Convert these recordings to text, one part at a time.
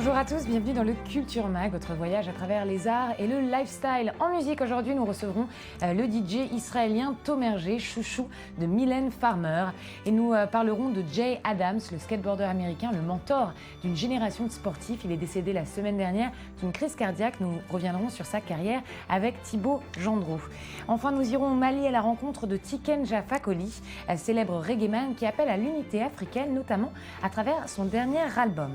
Bonjour à tous, bienvenue dans le Culture Mag, votre voyage à travers les arts et le lifestyle. En musique, aujourd'hui, nous recevrons le DJ israélien Tomerje, chouchou de Mylène Farmer. Et nous parlerons de Jay Adams, le skateboarder américain, le mentor d'une génération de sportifs. Il est décédé la semaine dernière d'une crise cardiaque. Nous reviendrons sur sa carrière avec Thibaut Gendreau. Enfin, nous irons au Mali à la rencontre de Tiken Jah Fakoly, célèbre reggaeman qui appelle à l'unité africaine, notamment à travers son dernier album.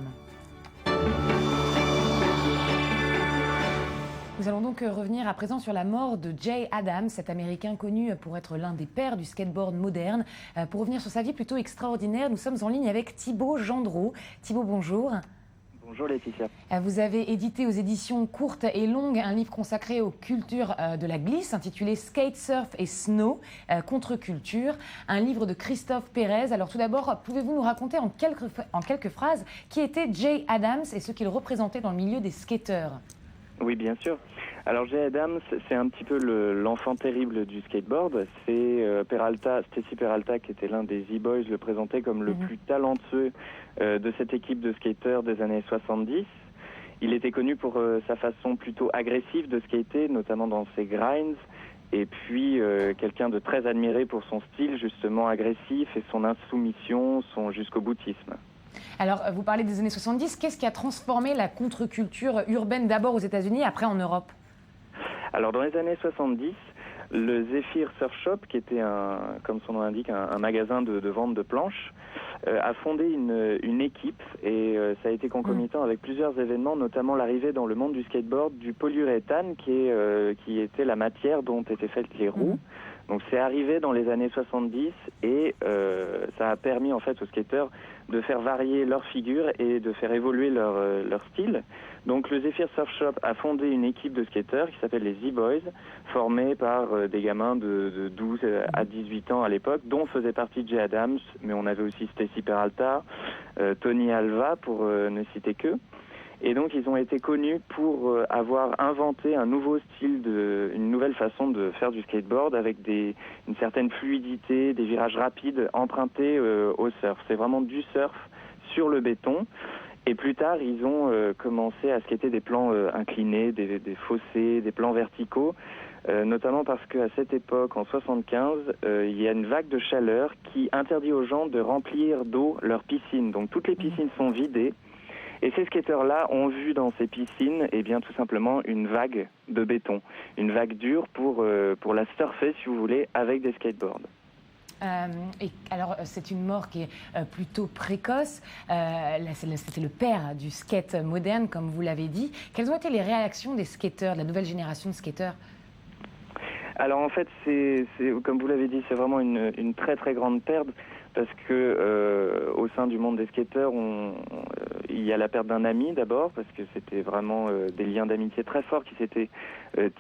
Nous allons donc revenir à présent sur la mort de Jay Adams, cet Américain connu pour être l'un des pères du skateboard moderne. Pour revenir sur sa vie plutôt extraordinaire, nous sommes en ligne avec Thibaut Gendreau. Thibaut, bonjour. Bonjour Laetitia. Vous avez édité aux éditions courtes et longues un livre consacré aux cultures de la glisse intitulé Skate, Surf et Snow, contre-culture, un livre de Christophe Pérez. Alors tout d'abord, pouvez-vous nous raconter en quelques phrases qui était Jay Adams et ce qu'il représentait dans le milieu des skateurs? Oui, bien sûr. Alors Jay Adams, c'est un petit peu l'enfant terrible du skateboard. C'est Stacy Peralta, qui était l'un des E-Boys, le présentait comme le plus talentueux de cette équipe de skateurs des années 70. Il était connu pour sa façon plutôt agressive de skater, notamment dans ses grinds. Et puis quelqu'un de très admiré pour son style justement agressif et son insoumission, son jusqu'au boutisme. Alors, vous parlez des années 70. Qu'est-ce qui a transformé la contre-culture urbaine d'abord aux États-Unis, après en Europe? Alors, dans les années 70, le Zephyr Surf Shop, qui était, comme son nom l'indique, un magasin de vente de planches, a fondé une équipe et ça a été concomitant avec plusieurs événements, notamment l'arrivée dans le monde du skateboard du polyuréthane, qui était la matière dont étaient faites les roues. Donc c'est arrivé dans les années 70 et ça a permis en fait aux skateurs de faire varier leur figure et de faire évoluer leur style. Donc le Zephyr Surf Shop a fondé une équipe de skateurs qui s'appelle les E-Boys, formés par des gamins de 12 à 18 ans à l'époque, dont faisait partie Jay Adams, mais on avait aussi Stacy Peralta, Tony Alva pour ne citer qu'eux. Et donc ils ont été connus pour avoir inventé un nouveau style, une nouvelle façon de faire du skateboard avec une certaine fluidité, des virages rapides empruntés au surf. C'est vraiment du surf sur le béton. Et plus tard, ils ont commencé à skater des plans inclinés, des fossés, des plans verticaux, notamment parce qu'à cette époque, en 75, il y a une vague de chaleur qui interdit aux gens de remplir d'eau leurs piscines. Donc toutes les piscines sont vidées. Et ces skateurs-là ont vu dans ces piscines, eh bien, tout simplement une vague de béton, une vague dure pour la surfer, si vous voulez, avec des skateboards. Et alors, c'est une mort qui est plutôt précoce. C'était le père du skate moderne, comme vous l'avez dit. Quelles ont été les réactions des skateurs, de la nouvelle génération de skateurs? Alors en fait, c'est comme vous l'avez dit, c'est vraiment une très très grande perte. Parce que au sein du monde des skateurs, il y a la perte d'un ami d'abord, parce que c'était vraiment des liens d'amitié très forts qui s'étaient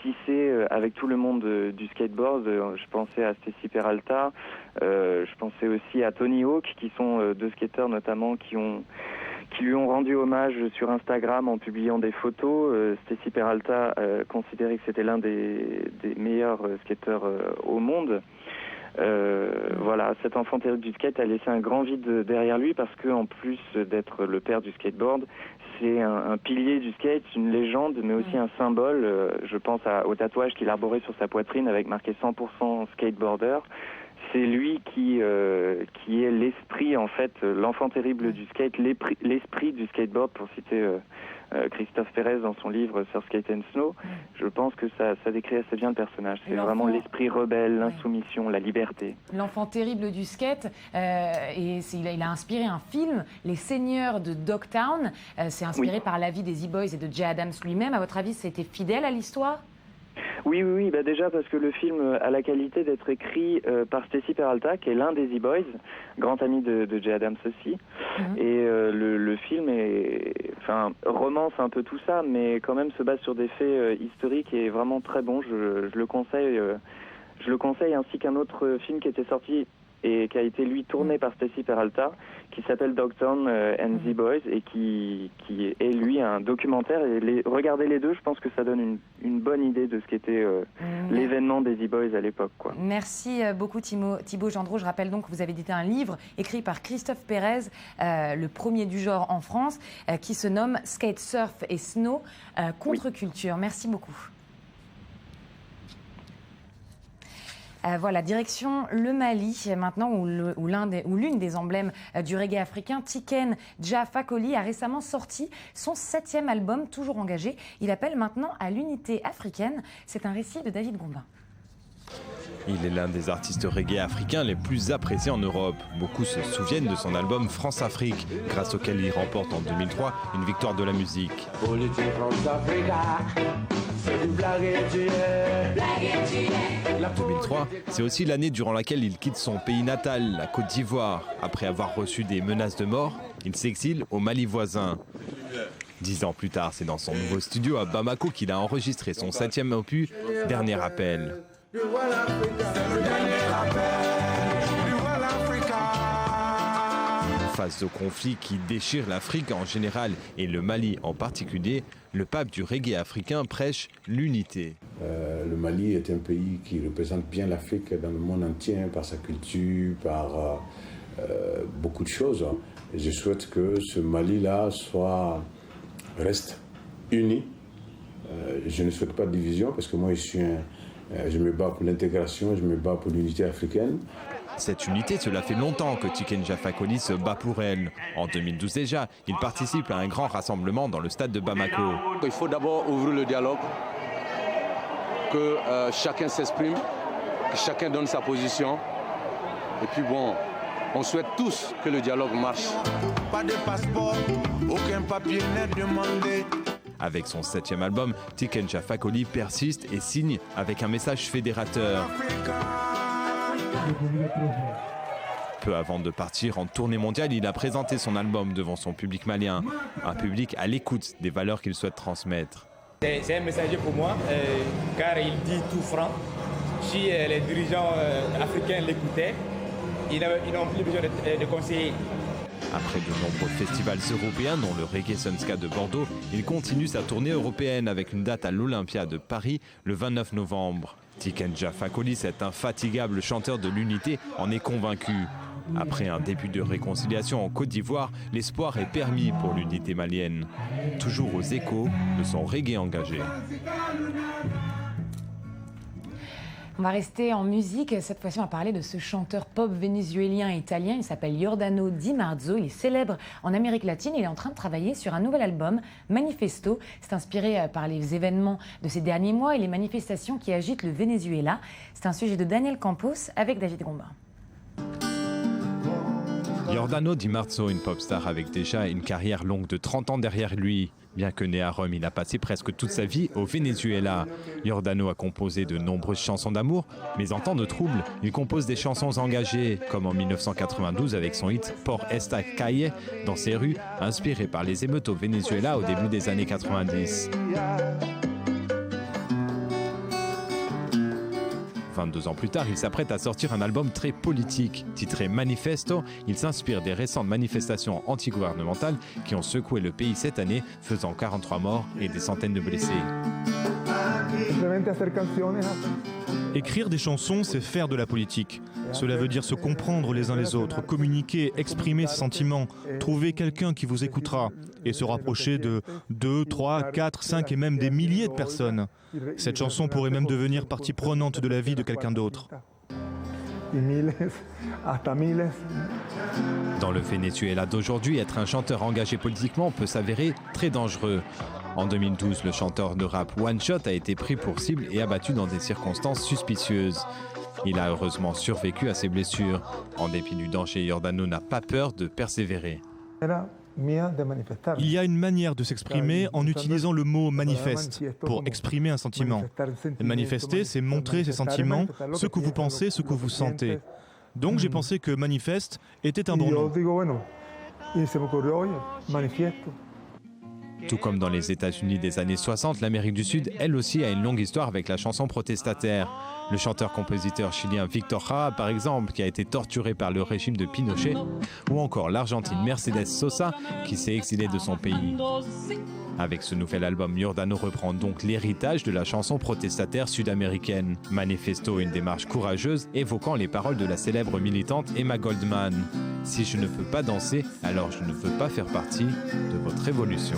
tissés avec tout le monde du skateboard. Je pensais à Stacy Peralta, je pensais aussi à Tony Hawk, qui sont deux skateurs notamment qui lui ont rendu hommage sur Instagram en publiant des photos. Stacy Peralta considérait que c'était l'un des meilleurs skateurs au monde. Voilà, cet enfant terrible du skate a laissé un grand vide derrière lui parce que, en plus d'être le père du skateboard, c'est un pilier du skate, une légende, mais aussi un symbole. Je pense au tatouage qu'il arborait sur sa poitrine avec marqué 100% skateboarder. C'est lui qui est l'esprit, en fait, l'enfant terrible du skate, l'esprit du skateboard, pour citer Christophe Pérez dans son livre Surf, Skate and Snow. Je pense que ça décrit assez bien le personnage. C'est vraiment l'esprit rebelle, l'insoumission, la liberté. L'enfant terrible du skate, il a inspiré un film, Les Seigneurs de Dogtown. C'est inspiré par la vie des E-Boys et de Jay Adams lui-même. À votre avis, c'était fidèle à l'histoire? Oui, bah déjà parce que le film a la qualité d'être écrit par Stacy Peralta, qui est l'un des E-Boys, grand ami de Jay Adams aussi. Et le film romance un peu tout ça, mais quand même se base sur des faits historiques et est vraiment très bon. Je le conseille ainsi qu'un autre film qui était sorti et qui a été lui tourné par Stacy Peralta, qui s'appelle Dogtown and the Boys et qui est lui un documentaire. Et regardez les deux, je pense que ça donne une bonne idée de ce qu'était l'événement des The Boys à l'époque, quoi. Merci beaucoup Thibaut Gendreau. Je rappelle donc que vous avez édité un livre écrit par Christophe Pérez, le premier du genre en France, qui se nomme Skate, Surf et Snow, contre-culture. Merci beaucoup. Voilà, direction le Mali, maintenant où l'une des emblèmes du reggae africain, Tiken Jah Fakoly, a récemment sorti son 7e album, toujours engagé. Il appelle maintenant à l'unité africaine. C'est un récit de David Gombin. Il est l'un des artistes reggae africains les plus appréciés en Europe. Beaucoup se souviennent de son album France-Afrique, grâce auquel il remporte en 2003 une victoire de la musique. 2003, c'est aussi l'année durant laquelle il quitte son pays natal, la Côte d'Ivoire. Après avoir reçu des menaces de mort, il s'exile au Mali voisin. 10 ans plus tard, c'est dans son nouveau studio à Bamako qu'il a enregistré son 7e opus, Dernier Appel. Face au conflit qui déchire l'Afrique en général et le Mali en particulier, le pape du reggae africain prêche l'unité. Le Mali est un pays qui représente bien l'Afrique dans le monde entier par sa culture, par beaucoup de choses. Et je souhaite que ce Mali-là reste uni. Je ne souhaite pas de division parce que moi je me bats pour l'intégration, je me bats pour l'unité africaine. Cette unité, cela fait longtemps que Tiken Jah Fakoly se bat pour elle. En 2012 déjà, il participe à un grand rassemblement dans le stade de Bamako. Il faut d'abord ouvrir le dialogue, que chacun s'exprime, que chacun donne sa position. Et puis bon, on souhaite tous que le dialogue marche. Pas de passeport, aucun papier n'est demandé. Avec son 7e album, Tiken Jah Fakoly persiste et signe avec un message fédérateur. Peu avant de partir en tournée mondiale, il a présenté son album devant son public malien, un public à l'écoute des valeurs qu'il souhaite transmettre. C'est un messager pour moi, car il dit tout franc. Si les dirigeants africains l'écoutaient, ils n'ont plus besoin de conseiller. Après de nombreux festivals européens, dont le Reggae Sunska de Bordeaux, il continue sa tournée européenne avec une date à l'Olympia de Paris le 29 novembre. Tiken Jah Fakoly, cet infatigable chanteur de l'unité, en est convaincu. Après un début de réconciliation en Côte d'Ivoire, l'espoir est permis pour l'unité malienne. Toujours aux échos de son reggae engagé. On va rester en musique. Cette fois-ci, on va parler de ce chanteur pop vénézuélien et italien. Il s'appelle Giordano Di Marzo. Il est célèbre en Amérique latine. Il est en train de travailler sur un nouvel album, Manifesto. C'est inspiré par les événements de ces derniers mois et les manifestations qui agitent le Venezuela. C'est un sujet de Daniel Campos avec David Gombin. Giordano Di Marzo, une pop star avec déjà une carrière longue de 30 ans derrière lui. Bien que né à Rome, il a passé presque toute sa vie au Venezuela. Giordano a composé de nombreuses chansons d'amour, mais en temps de trouble, il compose des chansons engagées, comme en 1992 avec son hit Por esta calle, dans ses rues, inspiré par les émeutes au Venezuela au début des années 90. 22 ans plus tard, il s'apprête à sortir un album très politique. Titré Manifesto, il s'inspire des récentes manifestations antigouvernementales qui ont secoué le pays cette année, faisant 43 morts et des centaines de blessés. Écrire des chansons, c'est faire de la politique. Cela veut dire se comprendre les uns les autres, communiquer, exprimer ses sentiments, trouver quelqu'un qui vous écoutera et se rapprocher de 2, 3, 4, 5 et même des milliers de personnes. Cette chanson pourrait même devenir partie prenante de la vie de quelqu'un d'autre. Dans le Venezuela d'aujourd'hui, être un chanteur engagé politiquement peut s'avérer très dangereux. En 2012, le chanteur de rap One Shot a été pris pour cible et abattu dans des circonstances suspicieuses. Il a heureusement survécu à ses blessures. En dépit du danger, Giordano n'a pas peur de persévérer. Il y a une manière de s'exprimer en utilisant le mot manifeste pour exprimer un sentiment. Manifester, c'est montrer ses sentiments, ce que vous pensez, ce que vous sentez. Donc j'ai pensé que manifeste était un bon nom. Tout comme dans les États-Unis des années 60, l'Amérique du Sud, elle aussi, a une longue histoire avec la chanson protestataire. Le chanteur-compositeur chilien Victor Jara, par exemple, qui a été torturé par le régime de Pinochet, ou encore l'Argentine Mercedes Sosa, qui s'est exilée de son pays. Avec ce nouvel album, Giordano reprend donc l'héritage de la chanson protestataire sud-américaine. Manifesto, une démarche courageuse, évoquant les paroles de la célèbre militante Emma Goldman. « Si je ne peux pas danser, alors je ne veux pas faire partie de votre révolution. »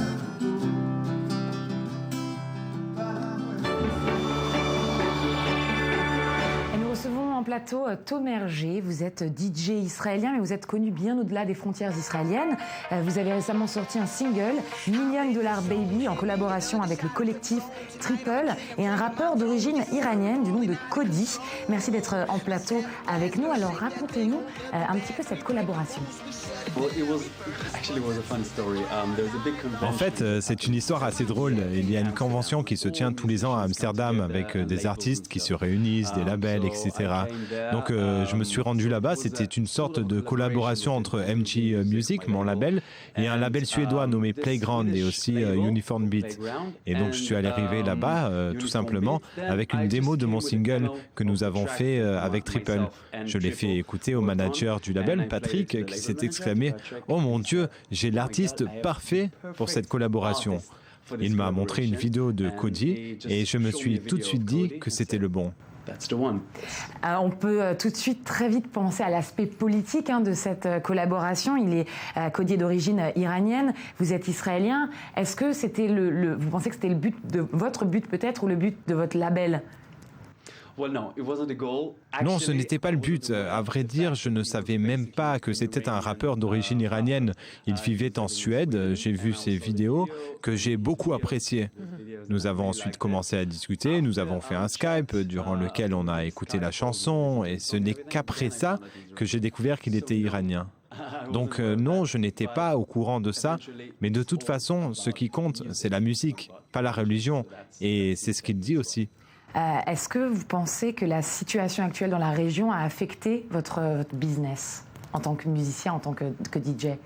Plateau Tomergé, vous êtes DJ israélien, mais vous êtes connu bien au-delà des frontières israéliennes. Vous avez récemment sorti un single, $1 Million Baby, en collaboration avec le collectif Triple et un rappeur d'origine iranienne du nom de Cody. Merci d'être en plateau avec nous. Alors racontez-nous un petit peu cette collaboration. En fait, c'est une histoire assez drôle. Il y a une convention qui se tient tous les ans à Amsterdam avec des artistes qui se réunissent, des labels, etc. Donc je me suis rendu là-bas, c'était une sorte de collaboration entre MG Music, mon label, et un label suédois nommé Playground et aussi Uniform Beat. Et donc je suis arrivé là-bas tout simplement avec une démo de mon single que nous avons fait avec Triple. Je l'ai fait écouter au manager du label, Patrick, qui s'est exclamé « Oh mon Dieu, j'ai l'artiste parfait pour cette collaboration ». Il m'a montré une vidéo de Cody et je me suis tout de suite dit que c'était le bon. On peut tout de suite très vite penser à l'aspect politique de cette collaboration. Cody est d'origine iranienne, vous êtes israélien. Est-ce que c'était vous pensez que c'était le but de votre but peut-être ou le but de votre label ? Non, ce n'était pas le but. À vrai dire, je ne savais même pas que c'était un rappeur d'origine iranienne. Il vivait en Suède. J'ai vu ses vidéos que j'ai beaucoup appréciées. Nous avons ensuite commencé à discuter. Nous avons fait un Skype durant lequel on a écouté la chanson. Et ce n'est qu'après ça que j'ai découvert qu'il était iranien. Donc non, je n'étais pas au courant de ça. Mais de toute façon, ce qui compte, c'est la musique, pas la religion. Et c'est ce qu'il dit aussi. Est-ce que vous pensez que la situation actuelle dans la région a affecté votre business en tant que musicien, en tant que DJ ?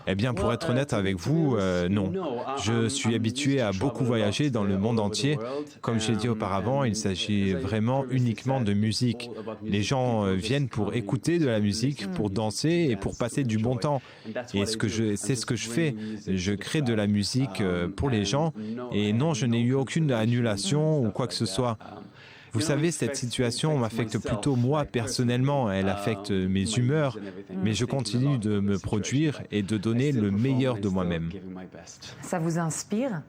Eh bien, pour être honnête avec vous, non. Je suis habitué à beaucoup voyager dans le monde entier. Comme j'ai dit auparavant, il s'agit vraiment uniquement de musique. Les gens viennent pour écouter de la musique, pour danser et pour passer du bon temps. Et c'est ce que je fais. Je crée de la musique pour les gens. Et non, je n'ai eu aucune annulation ou quoi que ce soit. Vous savez, cette situation m'affecte plutôt moi personnellement, elle affecte mes humeurs, mais je continue de me produire et de donner le meilleur de moi-même. Ça vous inspire ?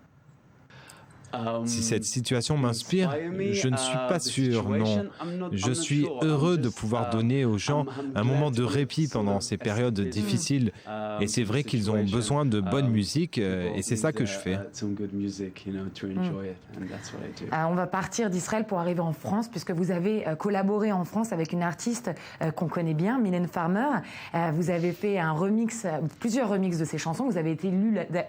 Si cette situation m'inspire, je ne suis pas sûr, non. Je suis heureux de pouvoir donner aux gens un moment de répit pendant ces périodes difficiles. Et c'est vrai qu'ils ont besoin de bonne musique et c'est ça que je fais. On va partir d'Israël pour arriver en France puisque vous avez collaboré en France avec une artiste qu'on connaît bien, Mylène Farmer. Vous avez fait plusieurs remixes de ses chansons. Vous avez été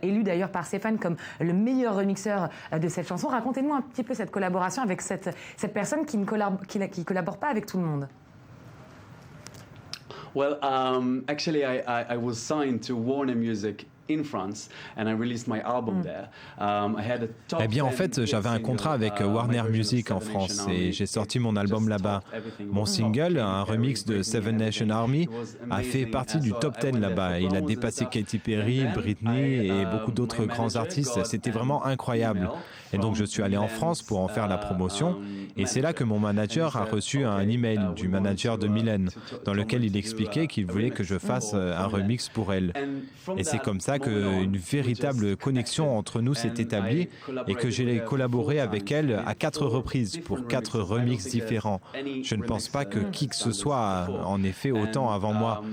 élu d'ailleurs par ses fans comme le meilleur remixeur de cette chanson. Racontez-nous un petit peu cette collaboration avec cette personne qui collabore pas avec tout le monde. Well, actually, I was signed to Warner Music in France and I released my album there. I had a top Eh bien, en fait, j'avais un contrat avec Warner Music en France et j'ai sorti mon album là-bas. Mon single, un remix de Seven Nation Army, a fait partie du top 10 là-bas. Il a dépassé Katy Perry, Britney et beaucoup d'autres grands artistes. C'était vraiment incroyable. Et donc, je suis allé en France pour en faire la promotion. Et c'est là que mon manager a reçu un email du manager de Mylène, dans lequel il expliquait qu'il voulait que je fasse un remix pour elle. Et c'est comme ça qu'une véritable connexion entre nous s'est établie et que j'ai collaboré avec elle à 4 reprises pour 4 remixes différents. Je ne pense pas que qui que ce soit en ait fait autant avant moi.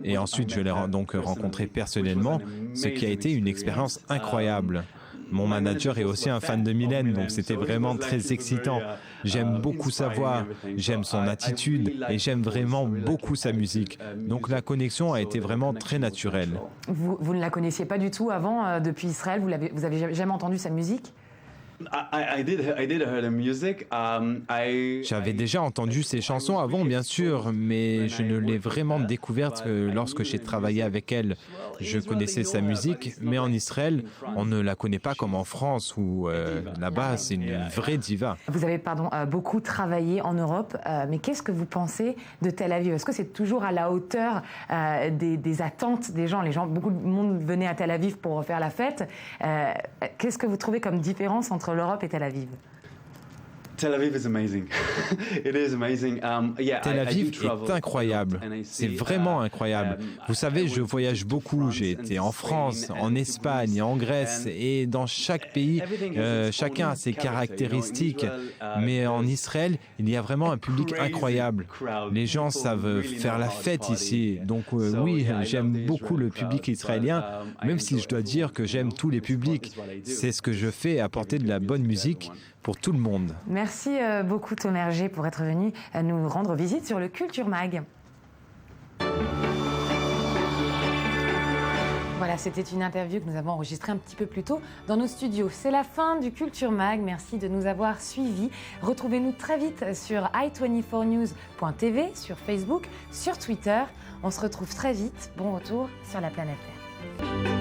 Et ensuite, je l'ai donc rencontré personnellement, ce qui a été une expérience incroyable. Mon manager est aussi un fan de Mylène, donc c'était vraiment très excitant. J'aime beaucoup sa voix, j'aime son attitude et j'aime vraiment beaucoup sa musique. Donc la connexion a été vraiment très naturelle. Vous ne la connaissiez pas du tout avant, depuis Israël, vous avez jamais entendu sa musique ? J'avais déjà entendu ces chansons avant, bien sûr, mais je ne l'ai vraiment découverte que lorsque j'ai travaillé avec elle. Je connaissais sa musique, mais en Israël, on ne la connaît pas comme en France, où là-bas, c'est une vraie diva. Vous avez beaucoup travaillé en Europe, mais qu'est-ce que vous pensez de Tel Aviv? Est-ce que c'est toujours à la hauteur des attentes des gens? Beaucoup de monde venait à Tel Aviv pour faire la fête. Qu'est-ce que vous trouvez comme différence entre l'Europe et Tel Aviv? Tel Aviv is amazing. It is amazing. Tel Aviv est incroyable. C'est vraiment incroyable. Vous savez, je voyage beaucoup. J'ai été en France, en Espagne, en Grèce, et dans chaque pays, chacun a ses caractéristiques. Mais en Israël, il y a vraiment un public incroyable. Les gens savent faire la fête ici. Donc oui, j'aime beaucoup le public israélien, même si je dois dire que j'aime tous les publics. C'est ce que je fais, apporter de la bonne musique pour tout le monde. Merci beaucoup Tomerger pour être venu nous rendre visite sur le Culture Mag. Voilà, c'était une interview que nous avons enregistrée un petit peu plus tôt dans nos studios. C'est la fin du Culture Mag. Merci de nous avoir suivis. Retrouvez-nous très vite sur i24news.tv, sur Facebook, sur Twitter. On se retrouve très vite. Bon retour sur la planète Terre.